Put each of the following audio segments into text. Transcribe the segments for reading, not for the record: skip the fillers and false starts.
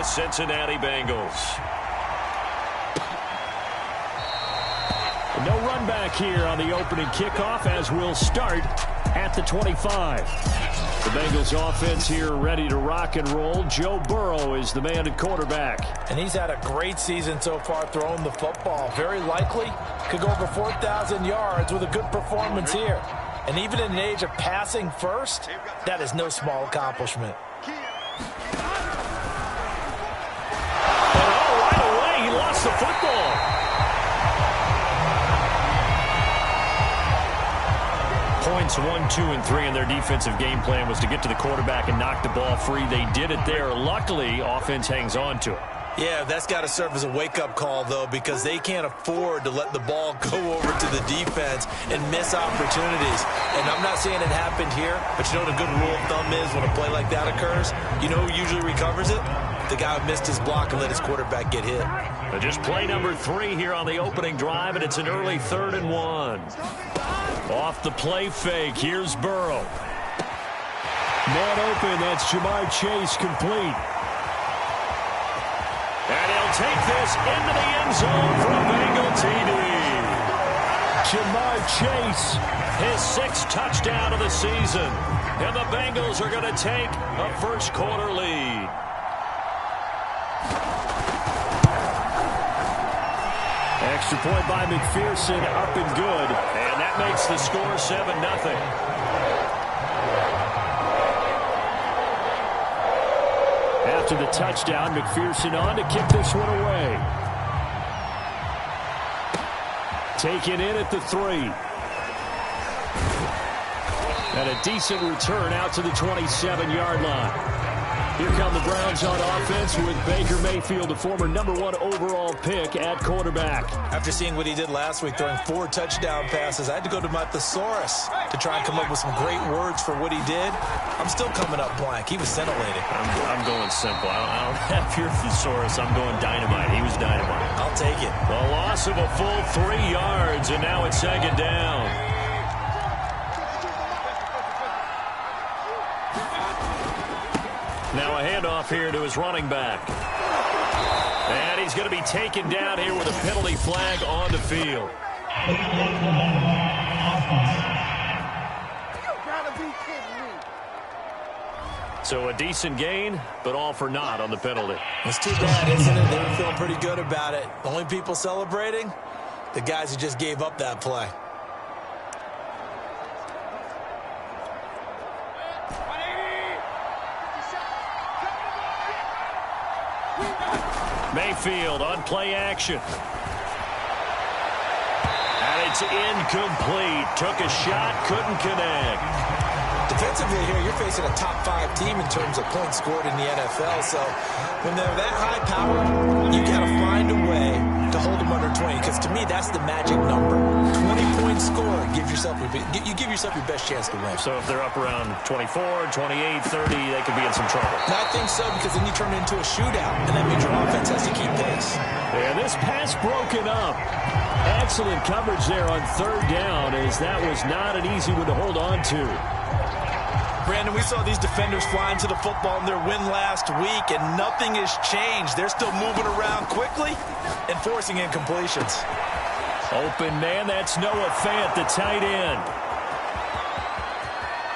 Cincinnati Bengals. No run back here on the opening kickoff as we'll start at the 25. The Bengals offense here ready to rock and roll. Joe Burrow is the man at quarterback. And he's had a great season so far throwing the football. Very likely could go over 4,000 yards with a good performance here. And even in an age of passing first, that is no small accomplishment. And right away, he lost the football. Points 1, 2, and 3 in their defensive game plan was to get to the quarterback and knock the ball free. They did it there. Luckily, offense hangs on to it. Yeah, that's got to serve as a wake-up call, though, because they can't afford to let the ball go over to the defense and miss opportunities. And I'm not saying it happened here, but you know what a good rule of thumb is when a play like that occurs? You know who usually recovers it? The guy who missed his block and let his quarterback get hit. Just play number 3 here on the opening drive, and it's an early 3rd and 1. Off the play fake, here's Burrow. Man open, that's Jamar Chase complete. And he'll take this into the end zone for a Bengal TD. Jamar Chase, his 6th touchdown of the season. And the Bengals are going to take a first quarter lead. Extra point by McPherson, up and good. And that makes the score 7-0. After the touchdown, McPherson on to kick this one away. Taken in at the 3. And a decent return out to the 27-yard line. Here come the Browns on offense with Baker Mayfield, the former #1 overall pick at quarterback. After seeing what he did last week, throwing 4 touchdown passes, I had to go to my thesaurus to try and come up with some great words for what he did. I'm still coming up blank. He was scintillating. I'm going simple. I don't have your thesaurus. I'm going dynamite. He was dynamite. I'll take it. The loss of a full 3 yards, and now it's 2nd down. Now a handoff here to his running back. And he's going to be taken down here with a penalty flag on the field. So a decent gain, but all for naught on the penalty. It's too bad, isn't it? They were feeling pretty good about it. The only people celebrating, the guys who just gave up that play. Mayfield on play action. And it's incomplete. Took a shot, couldn't connect. Defensively here, you're facing a top-5 team in terms of points scored in the NFL. So when they're that high power, you got to find a way to hold them under 20. Because to me, that's the magic number. 20 points scored. You give yourself your best chance to win. So if they're up around 24, 28, 30, they could be in some trouble. And I think so, because then you turn it into a shootout, and that means your offense has to keep pace. And this pass broken up. Excellent coverage there on 3rd down, as that was not an easy one to hold on to. Brandon, we saw these defenders flying to the football in their win last week, and nothing has changed. They're still moving around quickly and forcing incompletions. Open man, that's Noah Fant, the tight end.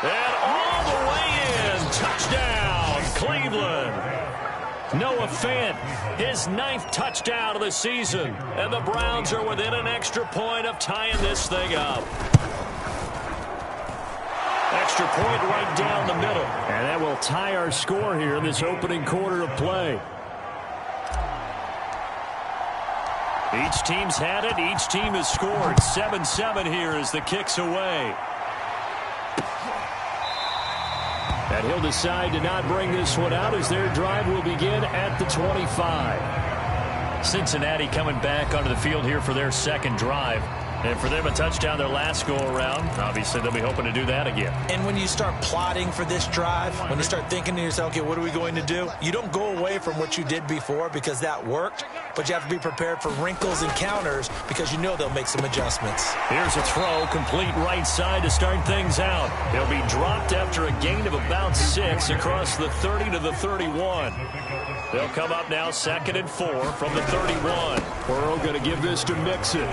And all the way in, touchdown, Cleveland. Noah Fant, his 9th touchdown of the season, and the Browns are within an extra point of tying this thing up. Extra point right down the middle. And that will tie our score here in this opening quarter of play. Each team's had it. Each team has scored. 7-7 here as the kick's away. And he'll decide to not bring this one out as their drive will begin at the 25. Cincinnati coming back onto the field here for their 2nd drive. And for them, a touchdown their last go-around. Obviously, they'll be hoping to do that again. And when you start plotting for this drive, when you start thinking to yourself, okay, what are we going to do? You don't go away from what you did before because that worked, but you have to be prepared for wrinkles and counters because you know they'll make some adjustments. Here's a throw, complete right side to start things out. He'll be dropped after a gain of about 6 across the 30 to the 31. They'll come up now 2nd and 4 from the 31. Burrow going to give this to Mixon.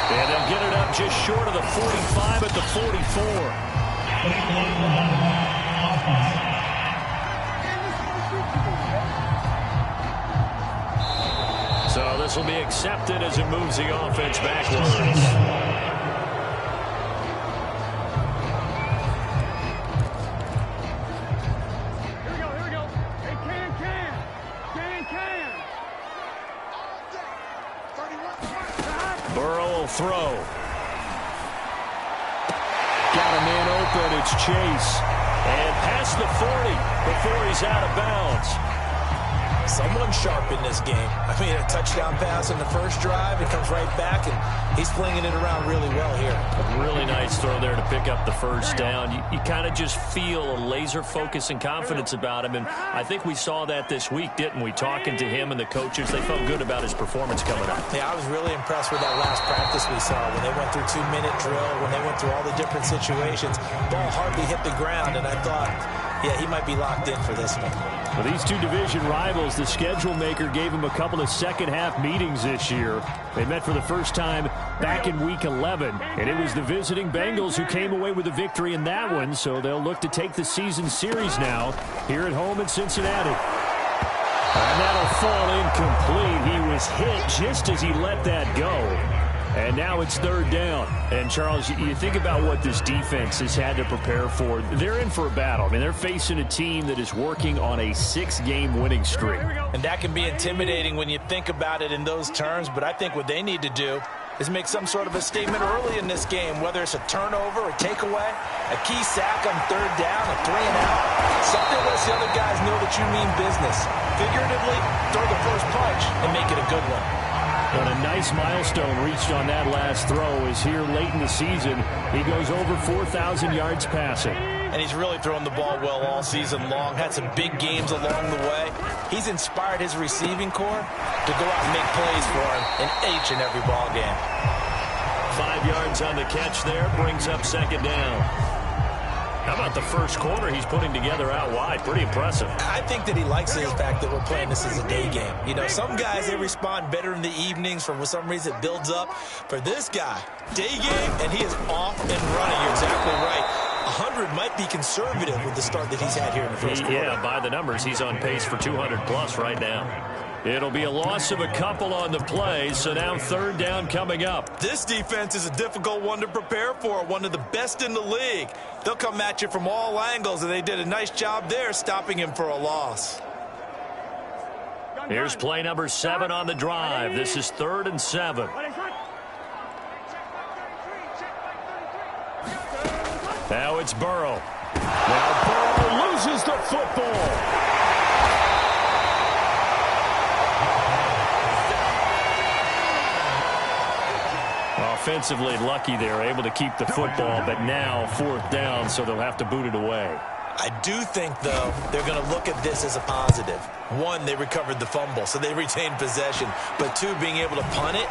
And they'll get it up just short of the 45 at the 44. So this will be accepted as it moves the offense backwards. Throw. Got a man open. It's Chase. And past the 40 before he's out of bounds. Someone sharp in this game. I mean, a touchdown pass in the first drive. It comes right back, and he's flinging it around really well here. A really nice throw there to pick up the first down. You kind of just feel a laser focus and confidence about him, and I think we saw that this week, didn't we? Talking to him and the coaches, they felt good about his performance coming up. Yeah, I was really impressed with that last practice we saw when they went through 2-minute drill, when they went through all the different situations. Ball hardly hit the ground, and I thought, yeah, he might be locked in for this one. For these two division rivals, the schedule maker gave them a couple of second-half meetings this year. They met for the first time back in Week 11, and it was the visiting Bengals who came away with a victory in that one, so they'll look to take the season series now here at home in Cincinnati. And that'll fall incomplete. He was hit just as he let that go. And now it's 3rd down. And, Charles, you think about what this defense has had to prepare for. They're in for a battle. I mean, they're facing a team that is working on a 6-game winning streak. And that can be intimidating when you think about it in those terms. But I think what they need to do is make some sort of a statement early in this game, whether it's a turnover, a takeaway, a key sack on 3rd down, a 3-and-out. Something lets the other guys know that you mean business. Figuratively, throw the first punch and make it a good one. And a nice milestone reached on that last throw is here late in the season. He goes over 4,000 yards passing. And he's really thrown the ball well all season long. Had some big games along the way. He's inspired his receiving corps to go out and make plays for him in each and every ball game. 5 yards on the catch there, brings up 2nd down. How about the first quarter he's putting together out wide? Pretty impressive. I think that he likes the fact that we're playing this as a day game. You know, some guys, they respond better in the evenings. For some reason, it builds up. For this guy, day game, and he is off and running. You're exactly right. 100 might be conservative with the start that he's had here in the first quarter. Yeah, by the numbers, he's on pace for 200-plus right now. It'll be a loss of a couple on the play, so now 3rd down coming up. This defense is a difficult one to prepare for, one of the best in the league. They'll come at you from all angles, and they did a nice job there stopping him for a loss. Here's play number 7 on the drive. This is 3rd and 7. Now it's Burrow. Now Burrow loses the football. Offensively lucky they're able to keep the football, but now 4th down, so they'll have to boot it away. I do think, though, they're going to look at this as a positive. 1, they recovered the fumble, so they retained possession. But 2, being able to punt it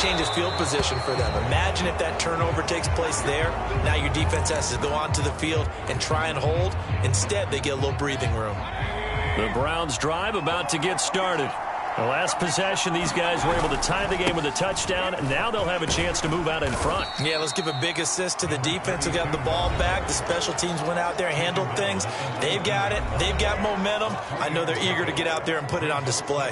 changes field position for them. Imagine if that turnover takes place there. Now your defense has to go onto the field and try and hold. Instead, they get a little breathing room. The Browns' drive about to get started. The last possession, these guys were able to tie the game with a touchdown, and now they'll have a chance to move out in front. Yeah, let's give a big assist to the defense who got the ball back. The special teams went out there, handled things. They've got it. They've got momentum. I know they're eager to get out there and put it on display.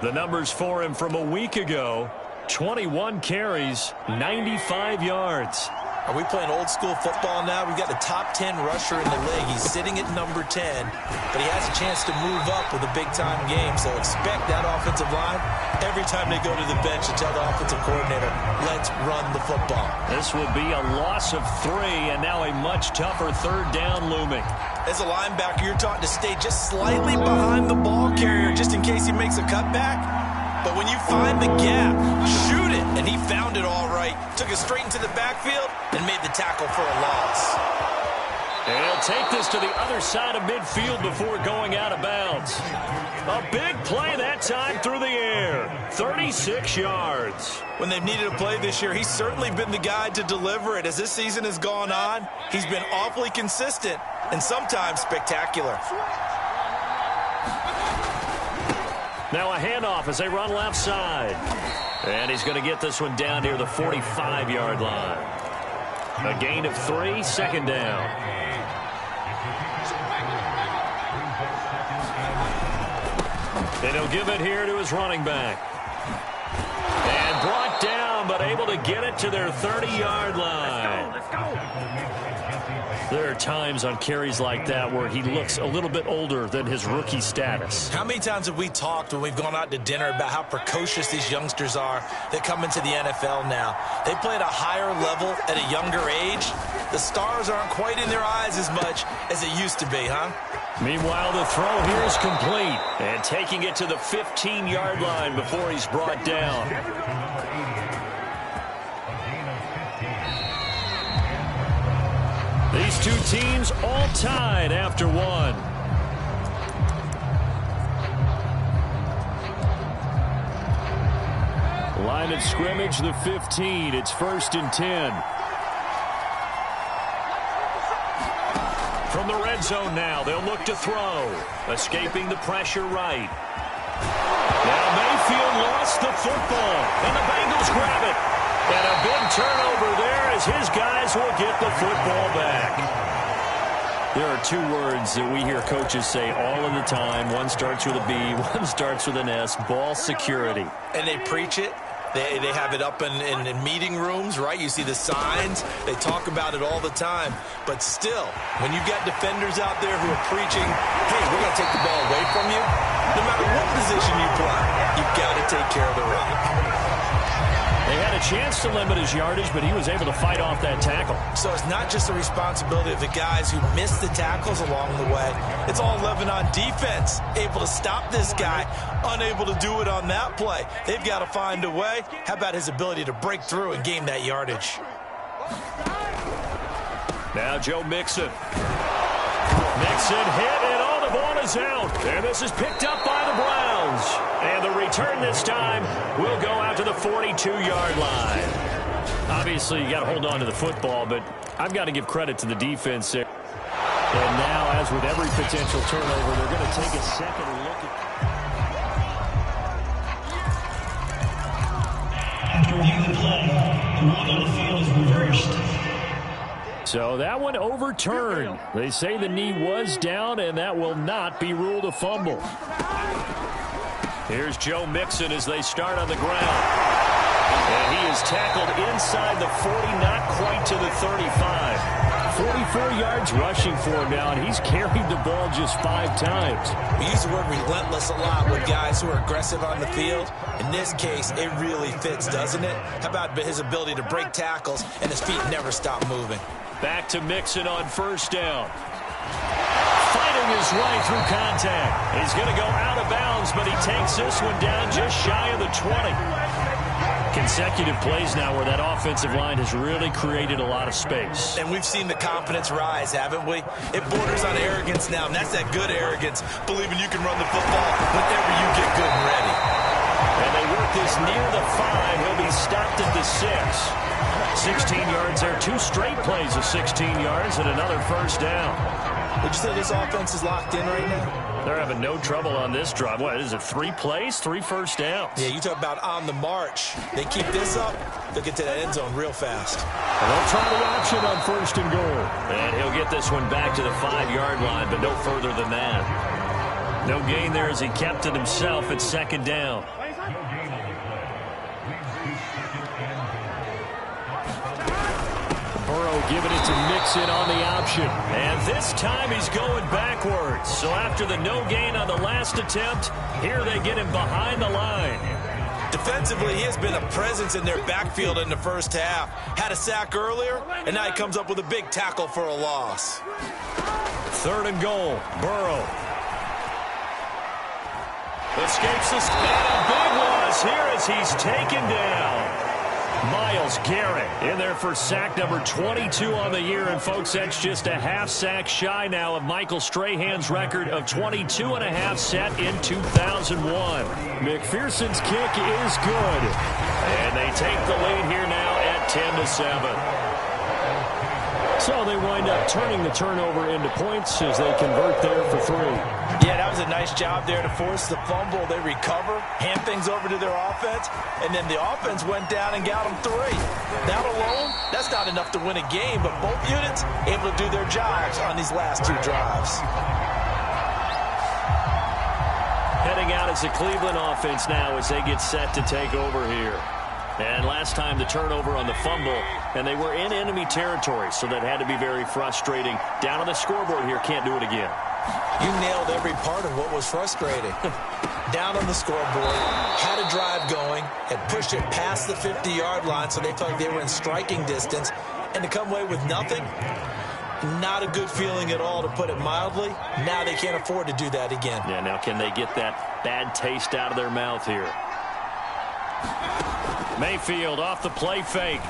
The numbers for him from a week ago, 21 carries, 95 yards. Are we playing old school football now? We've got the top 10 rusher in the league. He's sitting at number 10, but he has a chance to move up with a big-time game. So expect that offensive line every time they go to the bench to tell the offensive coordinator, let's run the football. This will be a loss of 3, and now a much tougher 3rd down looming. As a linebacker, you're taught to stay just slightly behind the ball carrier just in case he makes a cutback. but when you find the gap, shoot it. And he found it all right. Took it straight into the backfield and made the tackle for a loss. And he'll take this to the other side of midfield before going out of bounds. A big play that time through the air. 36 yards. When they've needed a play this year, he's certainly been the guy to deliver it. As this season has gone on, he's been awfully consistent and sometimes spectacular. Now a handoff as they run left side. And he's going to get this one down near the 45-yard line. A gain of 3, second down. And he'll give it here to his running back. And brought down, but able to get it to their 30-yard line. Let's go. There are times on carries like that where he looks a little bit older than his rookie status. How many times have we talked when we've gone out to dinner about how precocious these youngsters are that come into the NFL now? They play at a higher level at a younger age. The stars aren't quite in their eyes as much as it used to be, huh? Meanwhile, the throw here is complete. And taking it to the 15-yard line before he's brought down. These two teams all tied after one. Line of scrimmage, the 15. It's 1st and 10. From the red zone now, they'll look to throw. Escaping the pressure right. Now Mayfield lost the football, and the Bengals grab it. And a big turnover there as his guys will get the football back. There are two words that we hear coaches say all of the time. One starts with a B, one starts with an S, ball security. And they preach it. They have it up in meeting rooms, right? You see the signs. They talk about it all the time. But still, when you've got defenders out there who are preaching, hey, we're going to take the ball away from you, no matter what position you play, you've got to take care of the rock. They had a chance to limit his yardage, but he was able to fight off that tackle. So it's not just the responsibility of the guys who missed the tackles along the way. It's all 11 on defense, able to stop this guy, unable to do it on that play. They've got to find a way. How about his ability to break through and gain that yardage? Now Joe Mixon. Mixon hit, and all the ball is out. And this is picked up by the Browns. And the return this time will go out to the 42-yard line. Obviously, you got to hold on to the football, but I've got to give credit to the defense there. And now, as with every potential turnover, they're going to take a second look at. After reviewing the play, the ruling on the field is reversed. So that one overturned. They say the knee was down, and that will not be ruled a fumble. Here's Joe Mixon as they start on the ground. And he is tackled inside the 40, not quite to the 35. 44 yards rushing for him now, and he's carried the ball just 5 times. We use the word relentless a lot with guys who are aggressive on the field. In this case, it really fits, doesn't it? How about his ability to break tackles and his feet never stop moving? Back to Mixon on 1st down. Fighting his way through contact. He's going to go out of bounds, but he takes this one down just shy of the 20. Consecutive plays now where that offensive line has really created a lot of space. And we've seen the confidence rise, haven't we? It borders on arrogance now, and that's that good arrogance, believing you can run the football whenever you get good and ready. And they work this near the 5. He'll be stopped at the 6. 16 yards there. 2 straight plays of 16 yards and another 1st down. Would you say this offense is locked in right now? They're having no trouble on this drive. What is it, 3 plays, 3 first downs? Yeah, you talk about on the march. They keep this up, they'll get to that end zone real fast. And they'll try the option on 1st and goal. And he'll get this one back to the 5-yard line, but no further than that. No gain there as he kept it himself at 2nd down. Burrow giving it to Mixon on the option. And this time he's going backwards. So after the no gain on the last attempt, here they get him behind the line. Defensively, he has been a presence in their backfield in the first half. Had a sack earlier, and now he comes up with a big tackle for a loss. 3rd and goal. Burrow. Escapes this, and a big one. us here as he's taken down. Myles Garrett in there for sack number 22 on the year. And, folks, that's just a half sack shy now of Michael Strahan's record of 22.5 set in 2001. McPherson's kick is good. And they take the lead here now at 10-7. So they wind up turning the turnover into points as they convert there for 3. Yeah, that was a nice job there to force the fumble. They recover, hand things over to their offense, and then the offense went down and got them 3. That alone, that's not enough to win a game, but both units able to do their jobs on these last 2 drives. Heading out is the Cleveland offense now as they get set to take over here. And last time the turnover on the fumble, and they were in enemy territory, so that had to be very frustrating. Down on the scoreboard here, can't do it again. You nailed every part of what was frustrating. Down on the scoreboard, had a drive going, had pushed it past the 50-yard line, so they felt like they were in striking distance, and to come away with nothing, not a good feeling at all, to put it mildly. Now they can't afford to do that again. Yeah, now can they get that bad taste out of their mouth here? Mayfield off the play fake.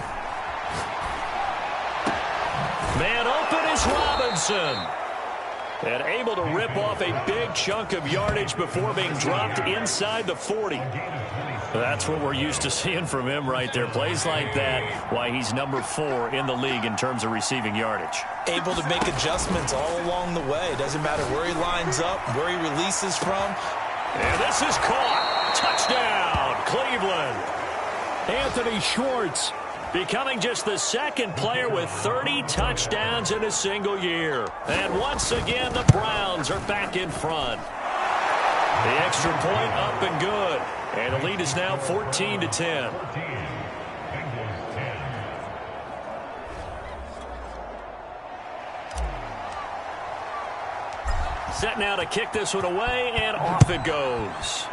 Man open is Robinson. And able to rip off a big chunk of yardage before being dropped inside the 40. That's what we're used to seeing from him right there. Plays like that, why he's number 4 in the league in terms of receiving yardage. Able to make adjustments all along the way. Doesn't matter where he lines up, where he releases from. And this is caught. Touchdown, Cleveland. Anthony Schwartz becoming just the second player with 30 touchdowns in a single year. And once again, the Browns are back in front. The extra point up and good. And the lead is now 14-10. Set now to kick this one away, and off it goes.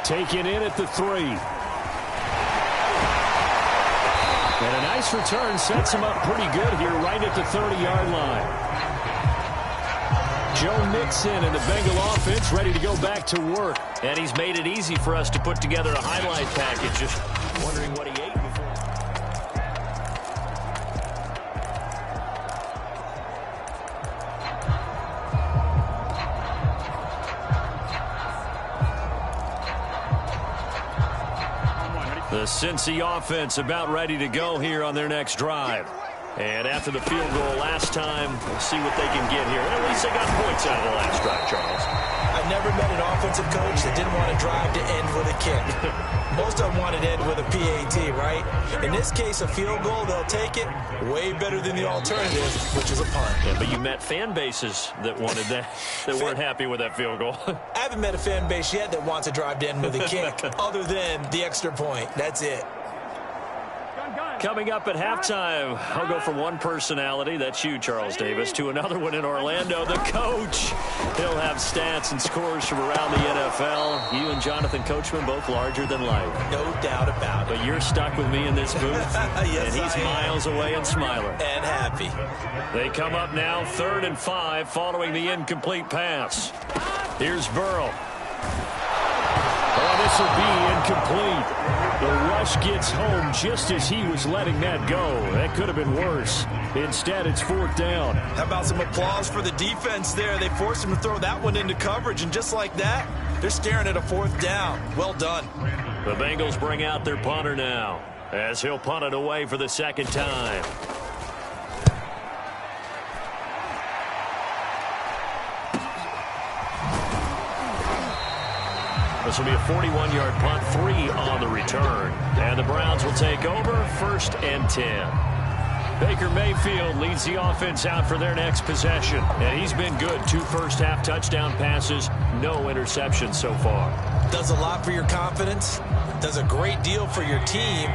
Taken in at the 3. And a nice return sets him up pretty good here right at the 30-yard line. Joe Mixon and the Bengal offense ready to go back to work. And he's made it easy for us to put together a highlight package. Just wondering what he ate before. The Cincy offense about ready to go here on their next drive. And after the field goal last time, we'll see what they can get here. At least they got points out of the last drive, Charles. I've never met an offensive coach that didn't want to drive to end with a kick. Most of them wanted to end with a PAT, right? In this case, a field goal, they'll take it. Way better than the alternative, which is a punt. Yeah, but you met fan bases that wanted that, that weren't happy with that field goal. I haven't met a fan base yet that wants to drive to end with a kick, other than the extra point. That's it. Coming up at halftime, I'll go from one personality, that's you, Charles Davis, to another one in Orlando, the coach. He'll have stats and scores from around the NFL. You and Jonathan Coachman both larger than life. No doubt about it. But you're stuck with me in this booth, yes, and he's miles away and smiling. And happy. They come up now 3rd and 5 following the incomplete pass. Here's Burrow. Oh, this will be incomplete. The rush gets home just as he was letting that go. That could have been worse. Instead, it's 4th down. How about some applause for the defense there? They forced him to throw that one into coverage, and just like that, they're staring at a 4th down. Well done. The Bengals bring out their punter now as he'll punt it away for the second time. This will be a 41-yard punt, 3 on the return. And the Browns will take over 1st and 10. Baker Mayfield leads the offense out for their next possession. And he's been good. 2 first-half touchdown passes, no interceptions so far. Does a lot for your confidence. Does a great deal for your team.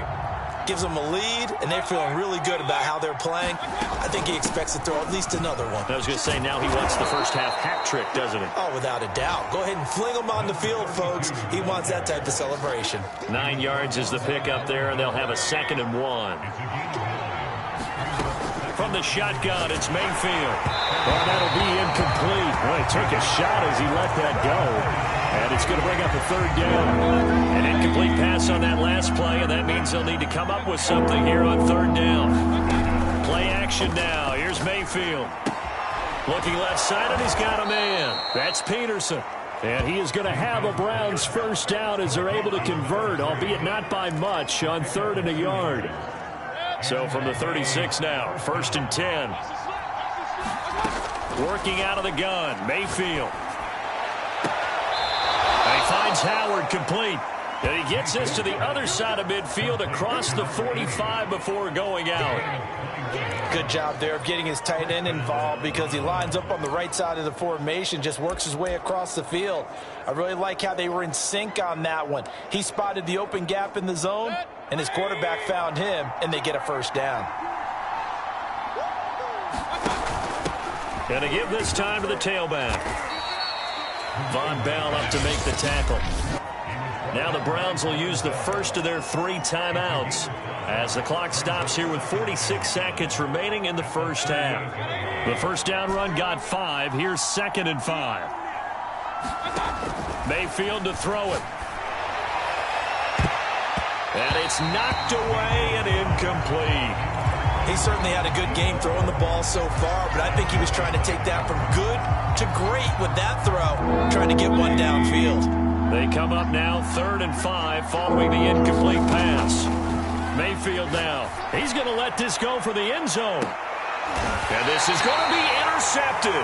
Gives them a lead, and they're feeling really good about how they're playing. I think he expects to throw at least another one. I was going to say, now he wants the first-half hat trick, doesn't he? Oh, without a doubt. Go ahead and fling him on the field, folks. He wants that type of celebration. 9 yards is the pick up there, and they'll have a 2nd and 1. From the shotgun, it's Mayfield. Oh, that'll be incomplete. Well, of took a shot as he let that go. And it's going to bring up a third down. An incomplete pass on that last play, and that means they'll need to come up with something here on third down. Play action now. Here's Mayfield. Looking left side, and he's got a man. That's Peterson. And he is going to have a Browns first down as they're able to convert, albeit not by much, on 3rd and a yard. So from the 36 now, 1st and 10. Working out of the gun, Mayfield. And he finds Howard complete. And he gets this to the other side of midfield across the 45 before going out. Good job there of getting his tight end involved because he lines up on the right side of the formation, just works his way across the field. I really like how they were in sync on that one. He spotted the open gap in the zone, and his quarterback found him, and they get a first down. Going to give this time to the tailback. Von Bell up to make the tackle. Now the Browns will use the first of their 3 timeouts as the clock stops here with 46 seconds remaining in the first half. The first down run got 5. Here's 2nd and 5. Mayfield to throw it. And it's knocked away and incomplete. He certainly had a good game throwing the ball so far, but I think he was trying to take that from good to great with that throw, trying to get one downfield. They come up now 3rd and 5 following the incomplete pass. Mayfield now. He's going to let this go for the end zone. And this is going to be intercepted.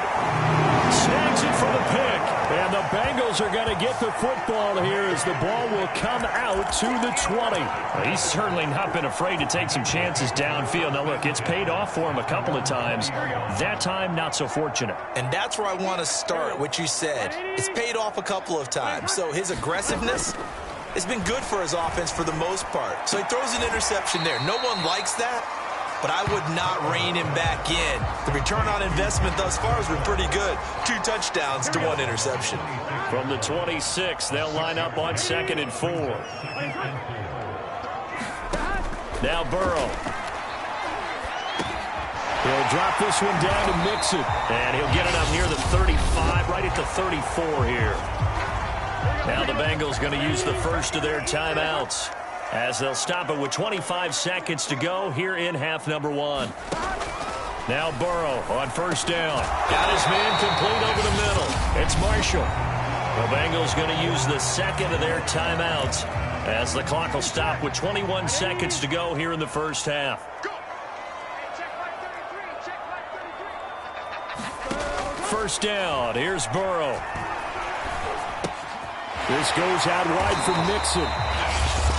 Snags it for the pick. And the Bengals are going to get the football here as the ball will come out to the 20. Well, he's certainly not been afraid to take some chances downfield. Now, look, it's paid off for him a couple of times. That time, not so fortunate. And that's where I want to start, what you said. It's paid off a couple of times. So his aggressiveness has been good for his offense for the most part. So he throws an interception there. No one likes that, but I would not rein him back in. The return on investment thus far has been pretty good. 2 touchdowns to 1 interception. From the 26, they'll line up on 2nd and 4. Now Burrow. He'll drop this one down to Mixon. And he'll get it up near the 35, right at the 34 here. Now the Bengals going to use the first of their timeouts as they'll stop it with 25 seconds to go here in half number 1. Now Burrow on first down. Got his man complete over the middle. It's Marshall. The Bengals going to use the second of their timeouts as the clock will stop with 21 seconds to go here in the first half. First down. Here's Burrow. This goes out wide from Mixon.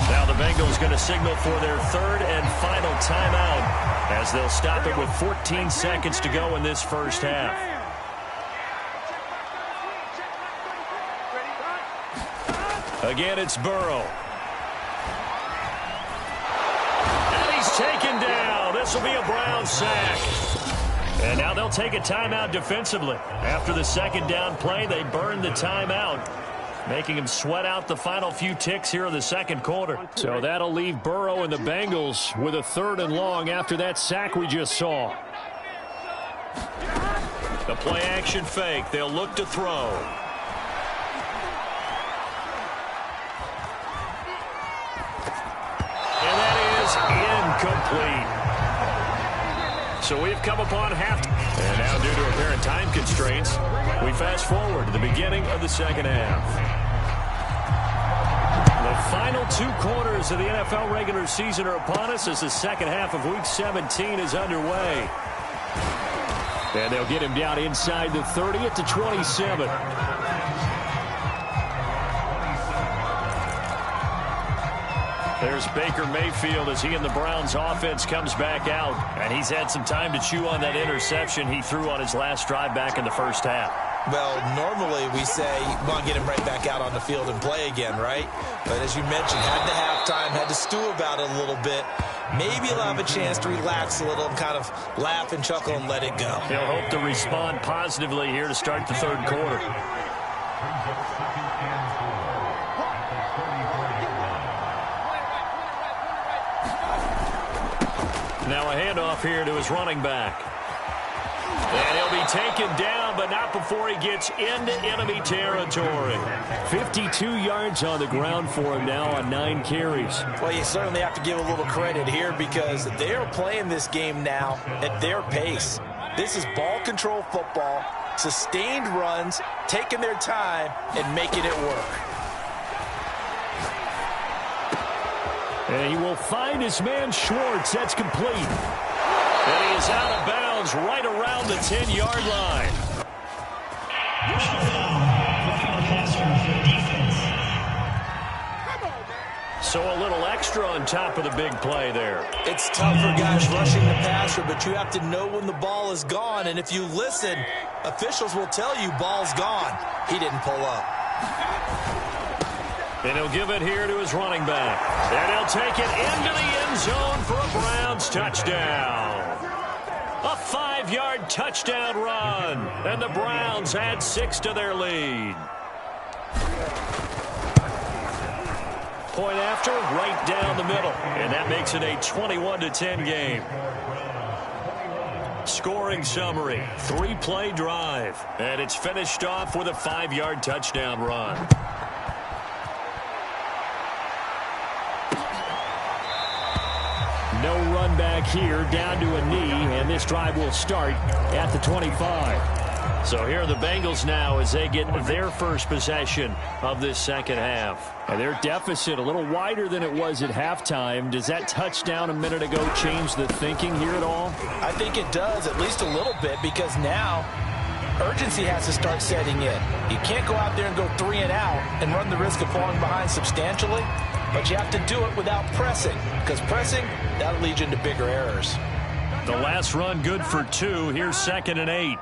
Now the Bengals going to signal for their 3rd and final timeout as they'll stop it with 14 seconds to go in this first half. Again, it's Burrow. And he's taken down. This will be a Browns sack. And now they'll take a timeout defensively. After the second down play, they burn the timeout, making him sweat out the final few ticks here in the second quarter. So that'll leave Burrow and the Bengals with a 3rd and long after that sack we just saw. The play action fake. They'll look to throw. And that is incomplete. So we've come upon half. And now due to apparent time constraints, we fast forward to the beginning of the second half. The final 2 quarters of the NFL regular season are upon us as the second half of Week 17 is underway. And they'll get him down inside the 30 at the 27. There's Baker Mayfield as he and the Browns offense comes back out. And he's had some time to chew on that interception he threw on his last drive back in the first half. Well, normally we say, well, get him right back out on the field and play again, right? But as you mentioned, had the halftime, had to stew about it a little bit. Maybe he'll have a chance to relax a little and kind of laugh and chuckle and let it go. He'll hope to respond positively here to start the third quarter. Now a handoff here to his running back. And he'll be taken down, but but not before he gets into enemy territory. 52 yards on the ground for him now on 9 carries. Well, you certainly have to give a little credit here because they are playing this game now at their pace. This is ball control football, sustained runs, taking their time, and making it work. And he will find his man Schwartz. That's complete. And he is out of bounds right around the 10-yard line. So a little extra on top of the big play there. It's tough for guys rushing the passer, but you have to know when the ball is gone. And if you listen, officials will tell you ball's gone. He didn't pull up. And he'll give it here to his running back. And he'll take it into the end zone for a Browns touchdown. A 5-yard touchdown run. And the Browns add 6 to their lead. Point after, right down the middle. And that makes it a 21-10 game. Scoring summary, 3-play drive. And it's finished off with a 5-yard touchdown run. No run back here, down to a knee, and this drive will start at the 25. So here are the Bengals now as they get their first possession of this second half. And their deficit a little wider than it was at halftime. Does that touchdown a minute ago change the thinking here at all? I think it does, at least a little bit, because now urgency has to start setting in. You can't go out there and go 3 and out and run the risk of falling behind substantially. But you have to do it without pressing, because pressing, that'll lead you into bigger errors. The last run good for 2. Here's 2nd and 8.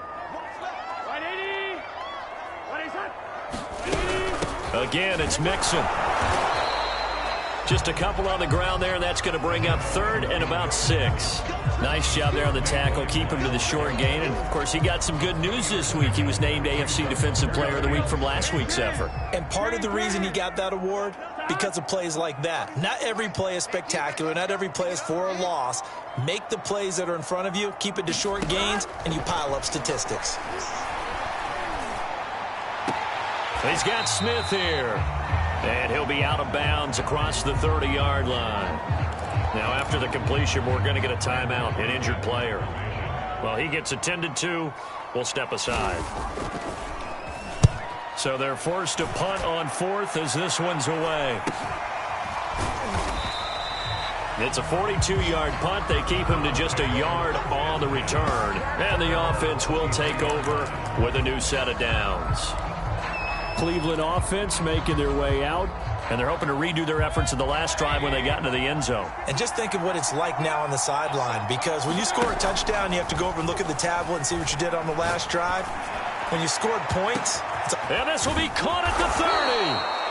Again, it's Mixon. Just a couple on the ground there, and that's going to bring up 3rd and about 6. Nice job there on the tackle. Keep him to the short gain. And, of course, he got some good news this week. He was named AFC Defensive Player of the Week from last week's effort. And part of the reason he got that award, because of plays like that. Not every play is spectacular. Not every play is for a loss. Make the plays that are in front of you, keep it to short gains, and you pile up statistics. He's got Smith here. And he'll be out of bounds across the 30-yard line. Now, after the completion, we're going to get a timeout, an injured player. Well, he gets attended to. We'll step aside. So they're forced to punt on 4th as this one's away. It's a 42-yard punt. They keep him to just a yard on the return. And the offense will take over with a new set of downs. Cleveland offense making their way out. And they're hoping to redo their efforts in the last drive when they got into the end zone. And just think of what it's like now on the sideline. Because when you score a touchdown, you have to go over and look at the tablet and see what you did on the last drive. When you scored points. And this will be caught at the 30.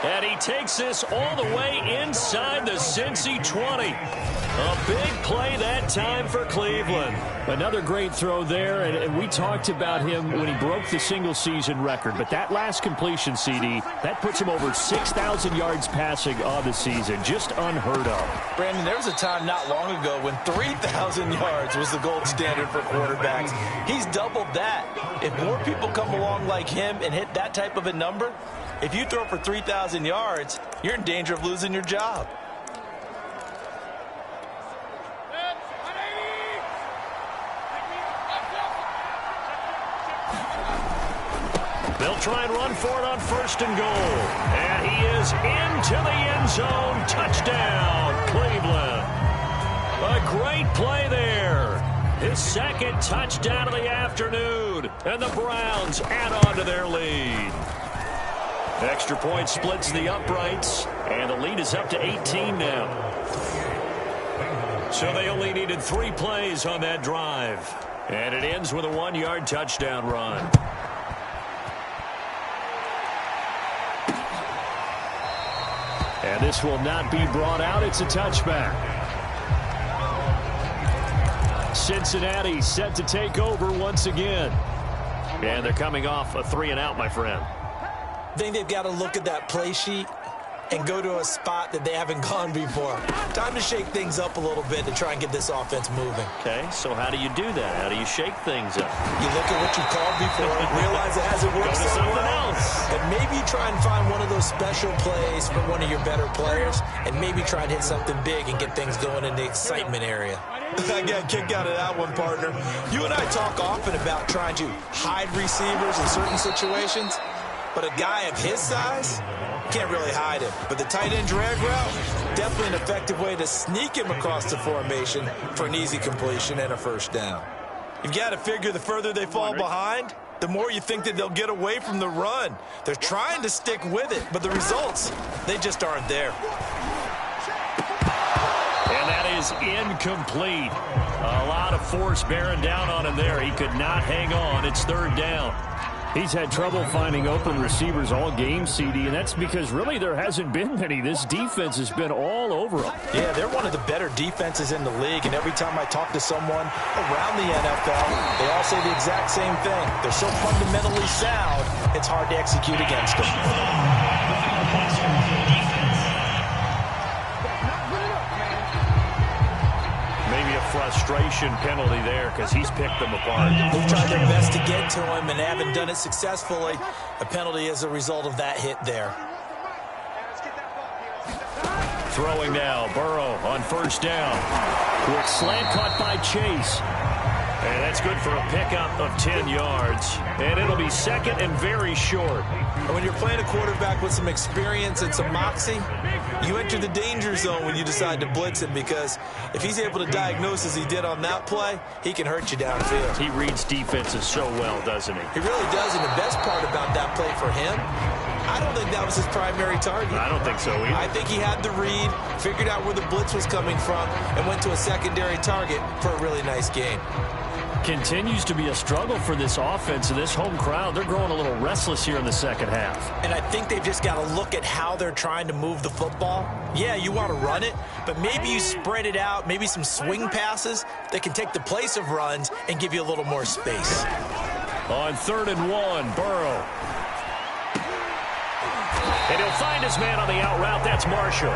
And he takes this all the way inside the Cincy 20. A big play that time for Cleveland. Another great throw there, and we talked about him when he broke the single-season record. But that last completion, CD, that puts him over 6,000 yards passing on the season. Just unheard of. Brandon, there was a time not long ago when 3,000 yards was the gold standard for quarterbacks. He's doubled that. If more people come along like him and hit that type of a number, if you throw for 3,000 yards, you're in danger of losing your job. They'll try and run for it on 1st and goal. And he is into the end zone. Touchdown, Cleveland. A great play there. His 2nd touchdown of the afternoon. And the Browns add on to their lead. Extra point splits the uprights. And the lead is up to 18 now. So they only needed 3 plays on that drive. And it ends with a 1-yard touchdown run. And this will not be brought out. It's a touchback. Cincinnati set to take over once again. And they're coming off a 3-and-out, my friend. I think they've got to look at that play sheet and go to a spot that they haven't gone before. Time to shake things up a little bit to try and get this offense moving. Okay, so how do you do that? How do you shake things up? You look at what you called before, realize it hasn't worked so well, and maybe try and find one of those special plays for one of your better players, and maybe try and hit something big and get things going in the excitement area. I got a kick out of that one, partner. You and I talk often about trying to hide receivers in certain situations, but a guy of his size can't really hide him. But the tight end drag route, definitely an effective way to sneak him across the formation for an easy completion and a first down. You've got to figure the further they fall behind, the more you think that they'll get away from the run. They're trying to stick with it, but the results, they just aren't there. And that is incomplete. A lot of force bearing down on him there. He could not hang on. It's third down. He's had trouble finding open receivers all game, CD, and that's because really there hasn't been many. This defense has been all over them. Yeah, they're one of the better defenses in the league, and every time I talk to someone around the NFL, they all say the exact same thing. They're so fundamentally sound, it's hard to execute against them. Maybe a frustration penalty there because he's picked them apart. They've tried their best to get to him and haven't done it successfully. A penalty as a result of that hit there. Throwing now, Burrow on first down. Quick slant caught by Chase. And that's good for a pickup of 10 yards. And it'll be second and very short. And when you're playing a quarterback with some experience and some moxie, you enter the danger zone when you decide to blitz him, because if he's able to diagnose as he did on that play, he can hurt you downfield. He reads defenses so well, doesn't he? He really does, and the best part about that play for him, I don't think that was his primary target. I don't think so either. I think he had the read, figured out where the blitz was coming from, and went to a secondary target for a really nice gain. Continues to be a struggle for this offense and this home crowd. They're growing a little restless here in the second half. And I think they've just got to look at how they're trying to move the football. Yeah, you want to run it, but maybe you spread it out, maybe some swing passes that can take the place of runs and give you a little more space. On 3rd and 1, Burrow. And he'll find his man on the out route. That's Marshall.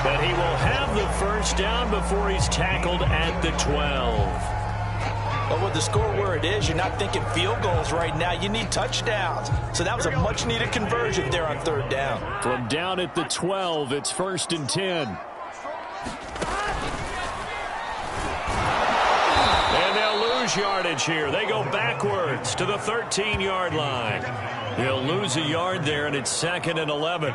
But he will have the first down before he's tackled at the 12. But with the score where it is, you're not thinking field goals right now. You need touchdowns. So that was a much-needed conversion there on 3rd down. From down at the 12, it's 1st and 10. And they'll lose yardage here. They go backwards to the 13-yard line. They'll lose a yard there, and it's 2nd and 11.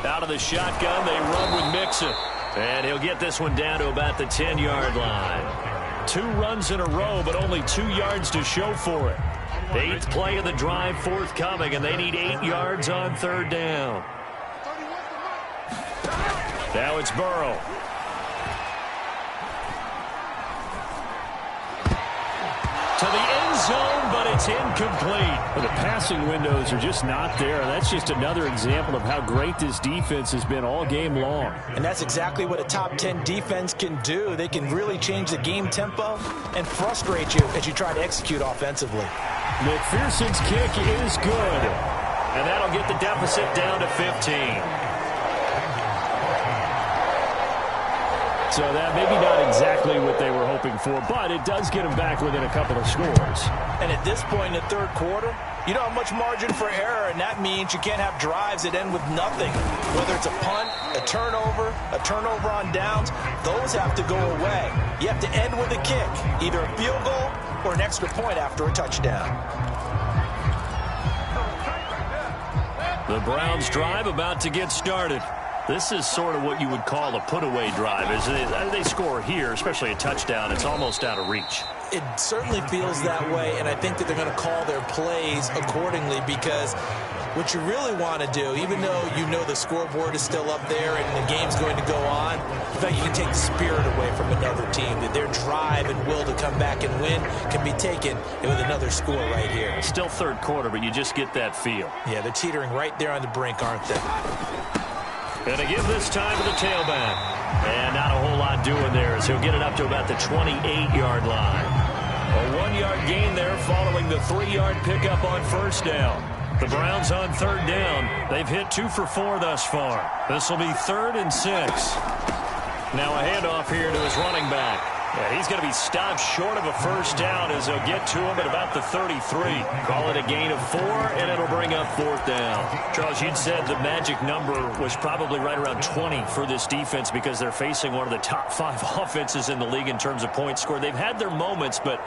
Out of the shotgun, they run with Mixon. And he'll get this one down to about the 10-yard line. 2 runs in a row, but only 2 yards to show for it. 8th play of the drive forthcoming, and they need 8 yards on 3rd down. Now it's Burrow. To the end zone, but it's incomplete. Well, the passing windows are just not there. That's just another example of how great this defense has been all game long. And that's exactly what a top 10 defense can do. They can really change the game tempo and frustrate you as you try to execute offensively. McPherson's kick is good. And that'll get the deficit down to 15. So that maybe not exactly what they were hoping for, but it does get them back within a couple of scores. And at this point in the 3rd quarter, you don't have much margin for error, and that means you can't have drives that end with nothing. Whether it's a punt, a turnover on downs, those have to go away. You have to end with a kick, either a field goal or an extra point after a touchdown. The Browns drive about to get started. This is sort of what you would call a put-away drive. As they score here, especially a touchdown, it's almost out of reach. It certainly feels that way, and I think that they're going to call their plays accordingly, because what you really want to do, even though you know the scoreboard is still up there and the game's going to go on, in fact, you can take the spirit away from another team, that their drive and will to come back and win can be taken with another score right here. Still 3rd quarter, but you just get that feel. Yeah, they're teetering right there on the brink, aren't they? Gonna give this time to the tailback. And not a whole lot doing there, as he'll get it up to about the 28-yard line. A 1-yard gain there following the 3-yard pickup on first down. The Browns on third down. They've hit 2 for 4 thus far. This will be 3rd and 6. Now a handoff here to his running back. Yeah, he's going to be stopped short of a first down as they'll get to him at about the 33. Call it a gain of 4, and it'll bring up 4th down. Charles, you'd said the magic number was probably right around 20 for this defense because they're facing one of the top 5 offenses in the league in terms of points scored. They've had their moments, but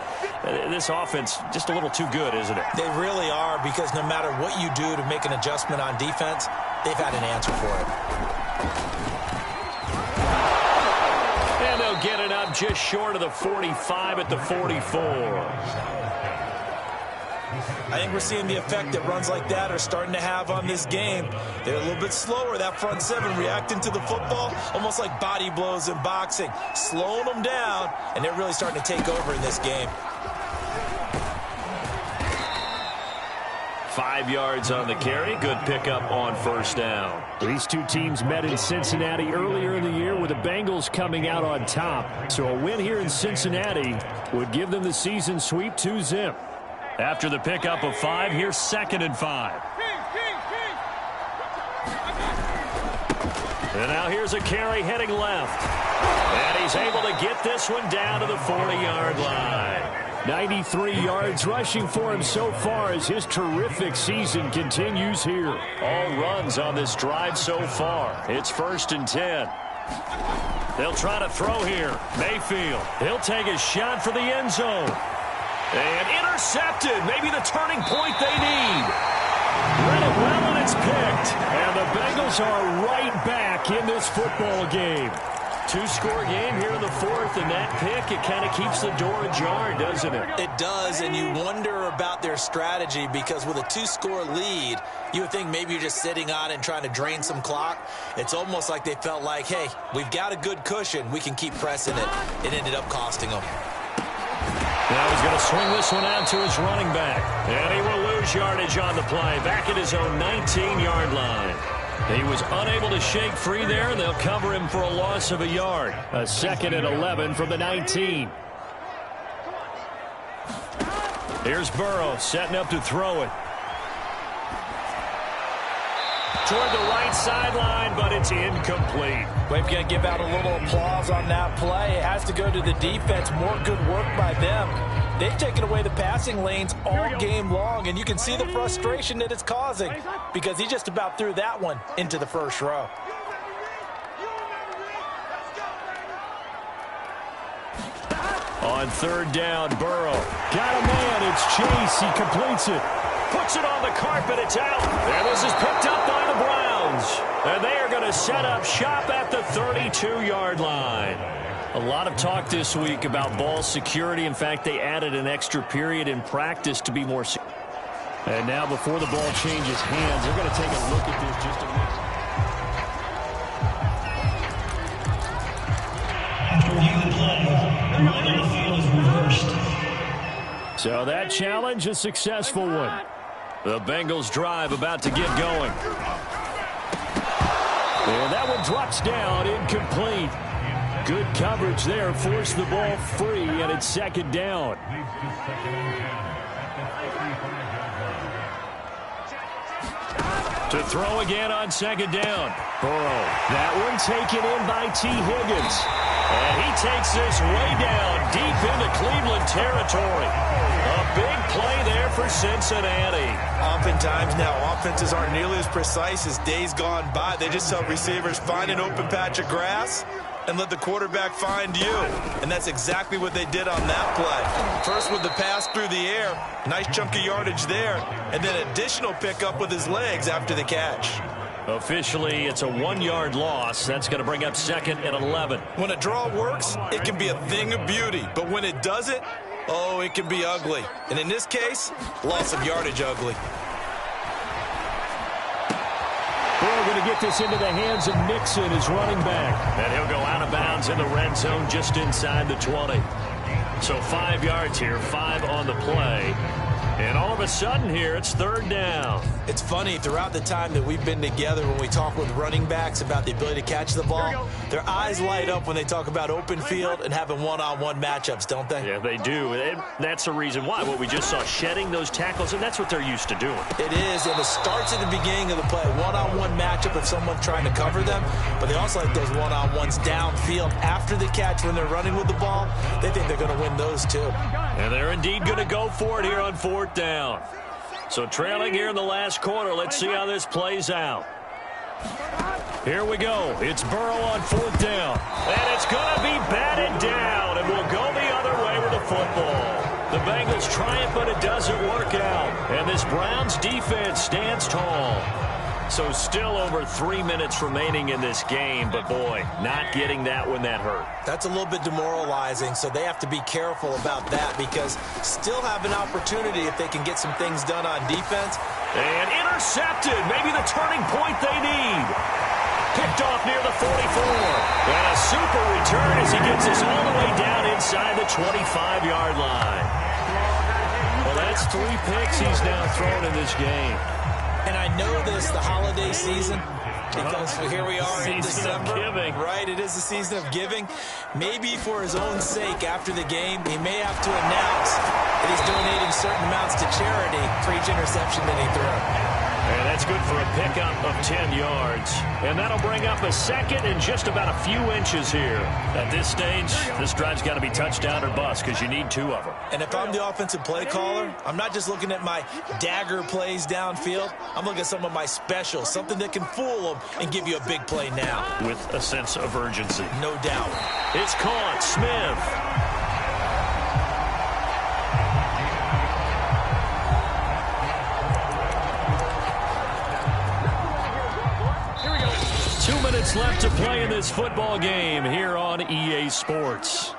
this offense just a little too good, isn't it? They really are, because no matter what you do to make an adjustment on defense, they've had an answer for it. And they'll get it up just short of the 45 at the 44. I think we're seeing the effect that runs like that are starting to have on this game. They're a little bit slower, that front 7, reacting to the football, almost like body blows in boxing, slowing them down, and they're really starting to take over in this game. 5 yards on the carry. Good pickup on first down. These two teams met in Cincinnati earlier in the year with the Bengals coming out on top. So a win here in Cincinnati would give them the season sweep 2-zip. After the pickup of 5, here's 2nd and 5. And now here's a carry heading left. And he's able to get this one down to the 40-yard line. 93 yards rushing for him so far as his terrific season continues here. All runs on this drive so far. It's 1st and 10. They'll try to throw here. Mayfield, he'll take a shot for the end zone. And intercepted. Maybe the turning point they need. Read it well, and it's picked. And the Bengals are right back in this football game. 2-score game here in the 4th, and that pick, it kind of keeps the door ajar, doesn't it? It does, and you wonder about their strategy, because with a 2-score lead, you would think maybe you're just sitting on it and trying to drain some clock. It's almost like they felt like, hey, we've got a good cushion. We can keep pressing it. It ended up costing them. Now he's going to swing this one out to his running back. And he will lose yardage on the play. Back at his own 19-yard line. He was unable to shake free there, and they'll cover him for a loss of a yard. A 2nd and 11 from the 19. Here's Burrow setting up to throw it. Toward the right sideline, but it's incomplete. We've got to give out a little applause on that play. It has to go to the defense. More good work by them. They've taken away the passing lanes all game long, and you can see the frustration that it's causing because he just about threw that one into the first row. On 3rd down, Burrow. Got a man. It's Chase. He completes it. Puts it on the carpet. It's out. And this is picked up by the Browns. And they are going to set up shop at the 32-yard line. A lot of talk this week about ball security. In fact, they added an extra period in practice to be more secure. And now before the ball changes hands, they're going to take a look at this just a minute. After reviewing the play, the ruling on the field is reversed. So that challenge, a successful one. The Bengals drive about to get going. And that one drops down, incomplete. Good coverage there, forced the ball free, and it's 2nd down. To throw again on 2nd down. Burrow, that one taken in by T. Higgins. And he takes this way down deep into Cleveland territory. A big play there for Cincinnati. Oftentimes now, offenses aren't nearly as precise as days gone by. They just tell receivers, find an open patch of grass and let the quarterback find you. And that's exactly what they did on that play. First with the pass through the air, nice chunk of yardage there, and then additional pickup with his legs after the catch. Officially, it's a 1-yard loss. That's going to bring up 2nd and 11. When a draw works, it can be a thing of beauty. But when it doesn't, oh, it can be ugly. And in this case, loss of yardage ugly. We're going to get this into the hands of Nixon, his running back. And he'll go out of bounds in the red zone just inside the 20. So 5 yards here, 5 on the play. And all of a sudden here, it's third down. It's funny, throughout the time that we've been together, when we talk with running backs about the ability to catch the ball, their eyes light up when they talk about open field and having one-on-one matchups, don't they? Yeah, they do. And that's the reason why. What we just saw, shedding those tackles, and that's what they're used to doing. It is, and it starts at the beginning of the play. One-on-one matchup if someone's trying to cover them, but they also like those one-on-ones downfield after the catch when they're running with the ball. They think they're going to win those too. And they're indeed going to go for it here on fourth down. So trailing here in the last quarter. Let's see how this plays out. Here we go. It's Burrow on fourth down. And it's going to be batted down, and we'll go the other way with the football. The Bengals try it, but it doesn't work out. And this Browns defense stands tall. So still over 3 minutes remaining in this game, but boy, not getting that when that hurt. That's a little bit demoralizing, so they have to be careful about that because still have an opportunity if they can get some things done on defense. And intercepted, maybe the turning point they need. Picked off near the 44. And a super return as he gets us all the way down inside the 25-yard line. Well, that's 3 picks he's now thrown in this game. And I know this, the holiday season, because here we are in December. Giving. Right, it is the season of giving. Maybe for his own sake after the game, he may have to announce that he's donating certain amounts to charity for each interception that he threw. And that's good for a pickup of 10 yards. And that'll bring up a second and just about a few inches here. At this stage, this drive's got to be touchdown or bust because you need 2 of them. And if I'm the offensive play caller, I'm not just looking at my dagger plays downfield. I'm looking at some of my specials, something that can fool them and give you a big play now. With a sense of urgency. No doubt. It's caught. Smith. 2 minutes left to play in this football game here on EA Sports.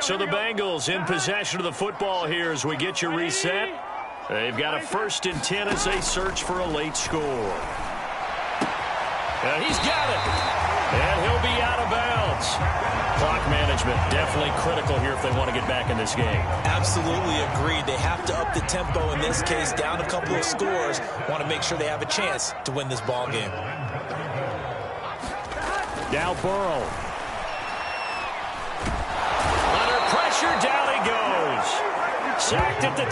So the Bengals in possession of the football here as we get you reset. They've got a 1st and 10 as they search for a late score. And he's got it. And he'll be out of bounds. Clock management definitely critical here if they want to get back in this game. Absolutely agreed. They have to up the tempo in this case, down a couple of scores. Want to make sure they have a chance to win this ball game. Now Burrow. Under pressure, down he goes. Sacked at the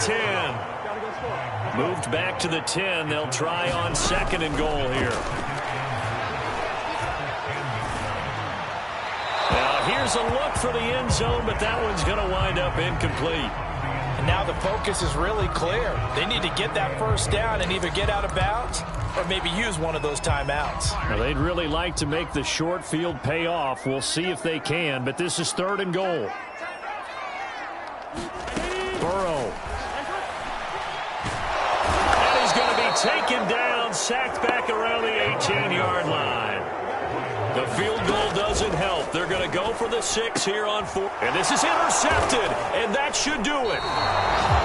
10. Moved back to the 10. They'll try on 2nd and goal here. Here's a look for the end zone, but that one's going to wind up incomplete. And now the focus is really clear. They need to get that 1st down and either get out of bounds or maybe use one of those timeouts. Now, they'd really like to make the short field pay off. We'll see if they can, but this is 3rd and goal. Burrow. And he's going to be taken down, sacked back around the 18-yard line. The field goal doesn't help. They're going to go for the 6 here on 4. And this is intercepted, and that should do it.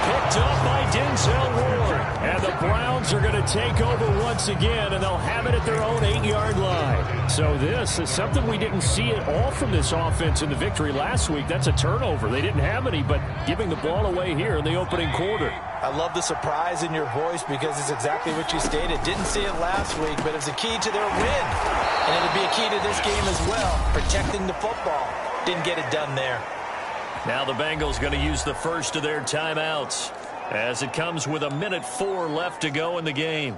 Picked up by Denzel Ward. And the Browns are going to take over once again, and they'll have it at their own 8-yard line. So this is something we didn't see at all from this offense in the victory last week. That's a turnover. They didn't have any, but giving the ball away here in the opening quarter. I love the surprise in your voice because it's exactly what you stated. Didn't see it last week, but it was a key to their win. And it'll be a key to this game as well, protecting the football. Didn't get it done there. Now the Bengals going to use the first of their timeouts as it comes with 1:04 left to go in the game.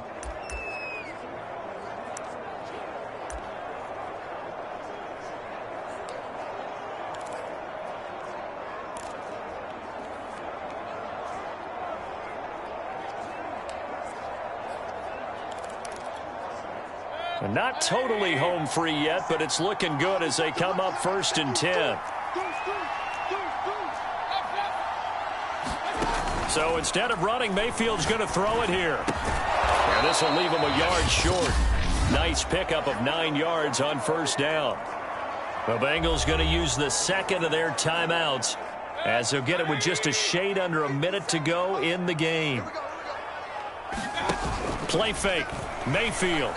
And not totally home free yet, but it's looking good as they come up 1st and 10. So instead of running, Mayfield's going to throw it here. And this will leave him a yard short. Nice pickup of 9 yards on 1st down. The Bengals going to use the 2nd of their timeouts as they'll get it with just a shade under a minute to go in the game. Play fake. Mayfield.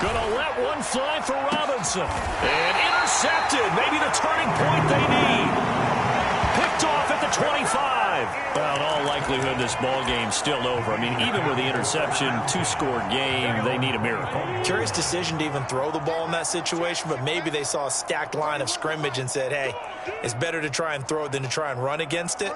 Gonna let one fly for Robinson. And intercepted. Maybe the turning point they need. Picked off 25. Well, in all likelihood, this ball game's still over. I mean, even with the interception, two-score game, they need a miracle. Curious decision to even throw the ball in that situation, but maybe they saw a stacked line of scrimmage and said, hey, it's better to try and throw it than to try and run against it.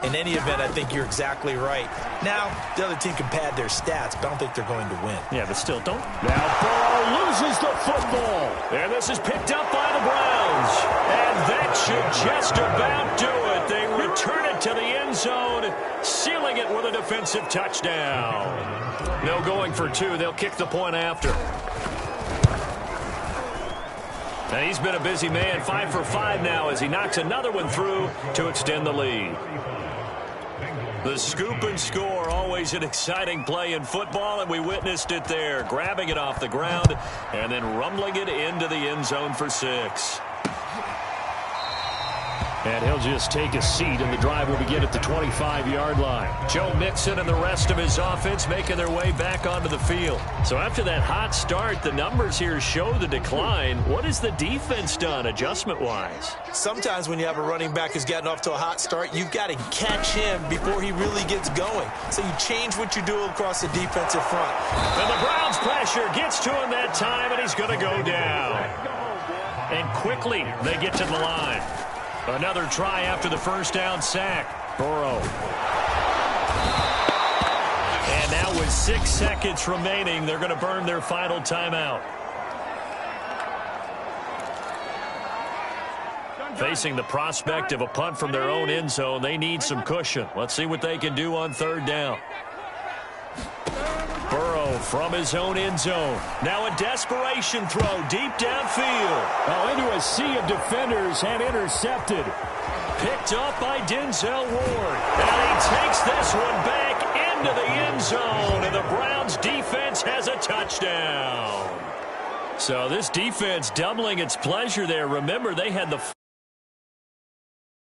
In any event, I think you're exactly right. Now, the other team can pad their stats, but I don't think they're going to win. Yeah, but still, don't. Now, Burrow loses the football. And this is picked up by the Browns. And that should just about do it. They return it to the end zone, sealing it with a defensive touchdown. No going for two. They'll kick the point after. And he's been a busy man, 5 for 5 now as he knocks another one through to extend the lead. The scoop and score, always an exciting play in football, and we witnessed it there, grabbing it off the ground and then rumbling it into the end zone for 6. And he'll just take a seat, and the drive will begin at the 25-yard line. Joe Mixon and the rest of his offense making their way back onto the field. So after that hot start, the numbers here show the decline. What has the defense done adjustment-wise? Sometimes when you have a running back who's gotten off to a hot start, you've got to catch him before he really gets going. So you change what you do across the defensive front. And the Browns pressure gets to him that time, and he's going to go down. And quickly they get to the line. Another try after the first down sack. Burrow. And now with 6 seconds remaining, they're going to burn their final timeout. Facing the prospect of a punt from their own end zone, they need some cushion. Let's see what they can do on third down. Burrow from his own end zone. Now a desperation throw deep downfield. Well, into a sea of defenders and intercepted. Picked up by Denzel Ward. And he takes this one back into the end zone. And the Browns defense has a touchdown. So this defense doubling its pleasure there. Remember, they had the